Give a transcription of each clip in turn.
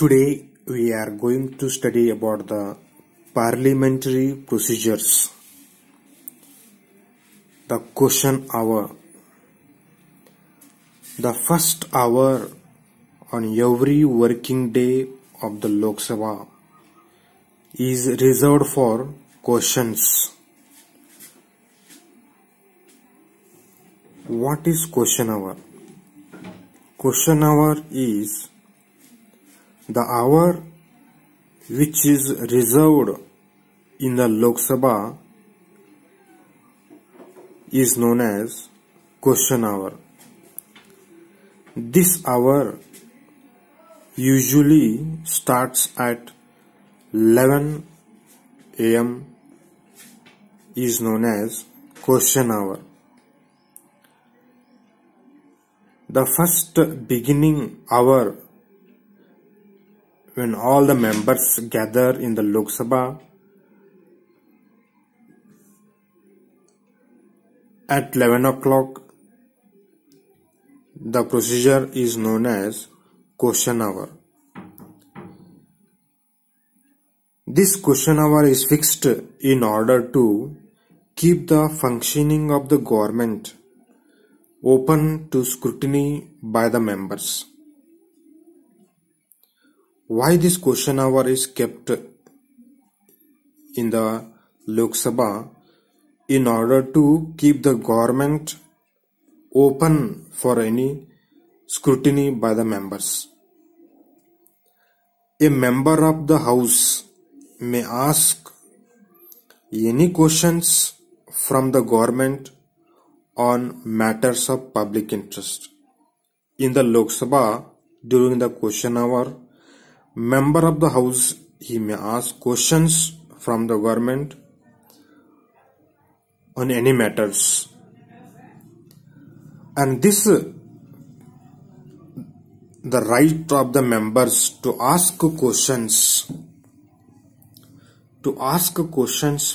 Today we are going to study about the parliamentary procedures. The question hour. The first hour on every working day of the Lok Sabha is reserved for questions. What is question hour? Question hour is the hour which is reserved in the Lok Sabha is known as question hour. This hour usually starts at 11 a.m. is known as question hour. The first beginning hour when all the members gather in the Lok Sabha at 11 o'clock, the procedure is known as question hour. This question hour is fixed in order to keep the functioning of the government open to scrutiny by the members. Why this question hour is kept in the Lok Sabha? In order to keep the government open for any scrutiny by the members. A member of the House may ask any questions from the government on matters of public interest. In the Lok Sabha, during the question hour, member of the House he may ask questions from the government on any matters, and this the right of the members to ask questions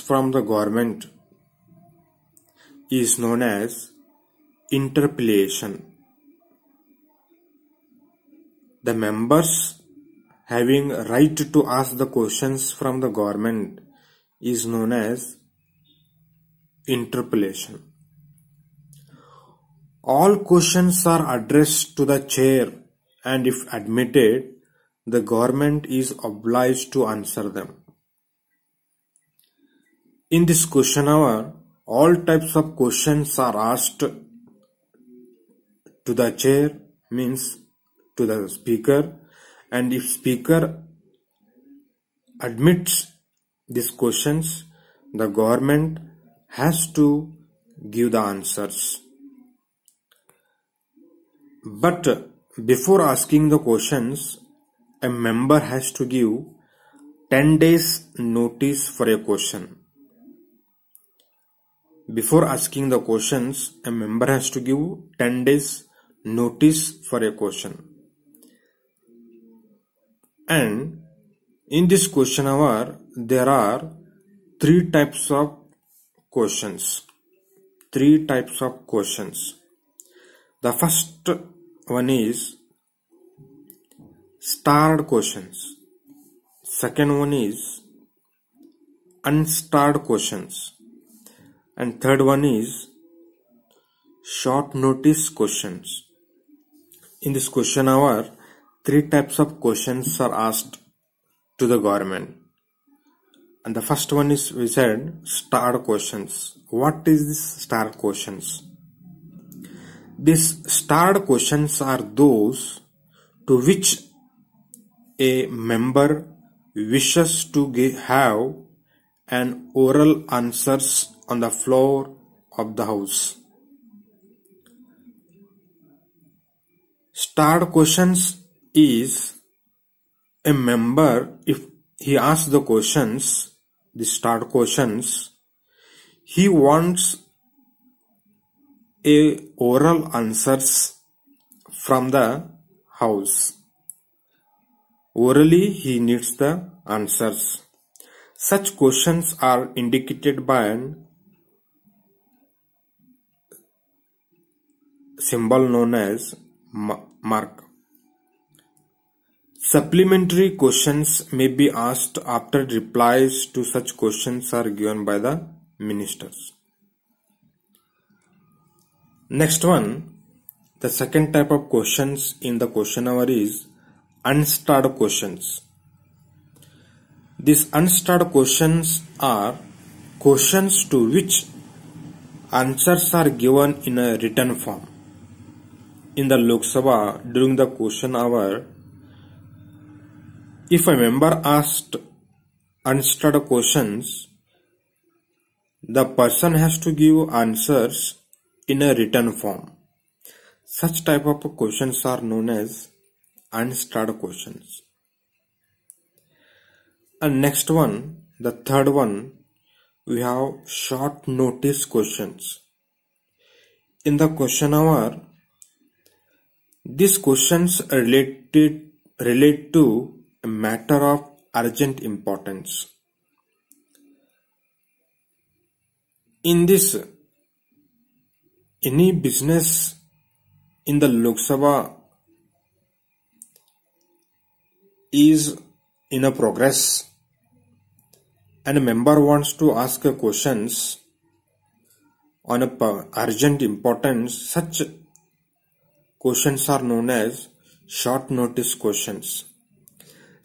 from the government is known as interpellation. The members having right to ask the questions from the government is known as interpellation. All questions are addressed to the chair, and if admitted, the government is obliged to answer them. In this question hour, all types of questions are asked to the chair, means to the speaker, and if speaker admits these questions, the government has to give the answers. But before asking the questions, a member has to give 10 days notice for a question. Before asking the questions, a member has to give 10 days notice for a question. And in this question hour, there are three types of questions. The first one is starred questions. Second one is unstarred questions. And third one is short notice questions. In this question hour, three types of questions are asked to the government. And the first one is, we said, starred questions. What is this starred questions? These starred questions are those to which a member wishes to have an oral answers on the floor of the House. Starred questions is a member, if he asks the questions, the starred questions, he wants a oral answers from the House. Orally he needs the answers. Such questions are indicated by an symbol known as mark. Supplementary questions may be asked after replies to such questions are given by the ministers. Next one, the second type of questions in the question hour is unstarred questions. These unstarred questions are questions to which answers are given in a written form. In the Lok Sabha, during the question hour, if a member asked unstarred questions, the person has to give answers in a written form. Such type of questions are known as unstarred questions. And next one, the third one, we have short notice questions. In the question hour, these questions relate to a matter of urgent importance. In this, any business in the Lok Sabha is in a progress and a member wants to ask questions on a urgent importance, such questions are known as short notice questions.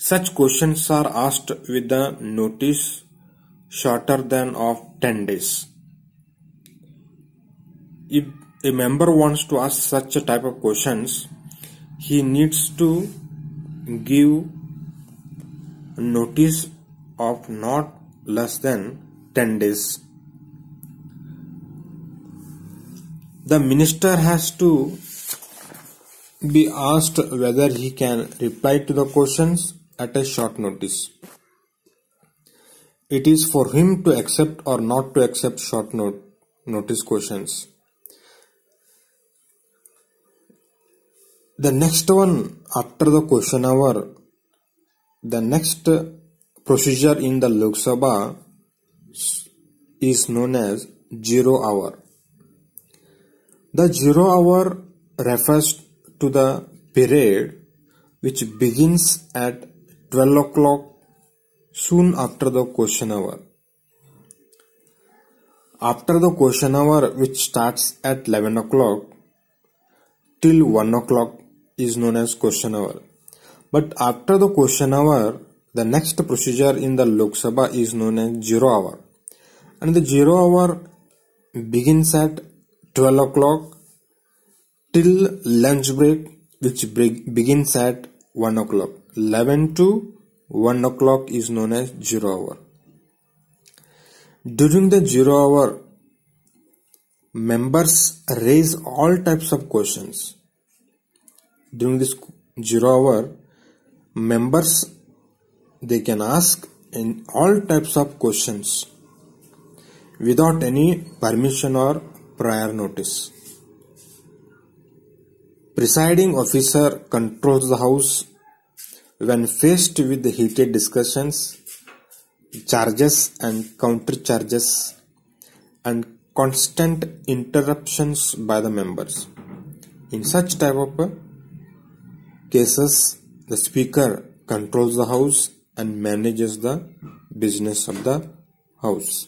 Such questions are asked with the notice shorter than of 10 days. If a member wants to ask such a type of questions, he needs to give notice of not less than 10 days. The minister has to be asked whether he can reply to the questions at a short notice. It is for him to accept or not to accept short notice questions. The next one, after the question hour, the next procedure in the Lok Sabha is known as zero hour. The 0 hour refers to the period which begins at 12 o'clock soon after the question hour. After the question hour, which starts at 11 o'clock till 1 o'clock, is known as question hour. But after the question hour, the next procedure in the Lok Sabha is known as 0 hour. And the 0 hour begins at 12 o'clock till lunch break, which begins at 1 o'clock. 11 to 1 o'clock is known as 0 hour. During the 0 hour, members raise all types of questions. During this 0 hour, members, they can ask in all types of questions without any permission or prior notice. Presiding officer controls the house when faced with the heated discussions, charges and counter charges, and constant interruptions by the members. In such type of cases, the speaker controls the house and manages the business of the house.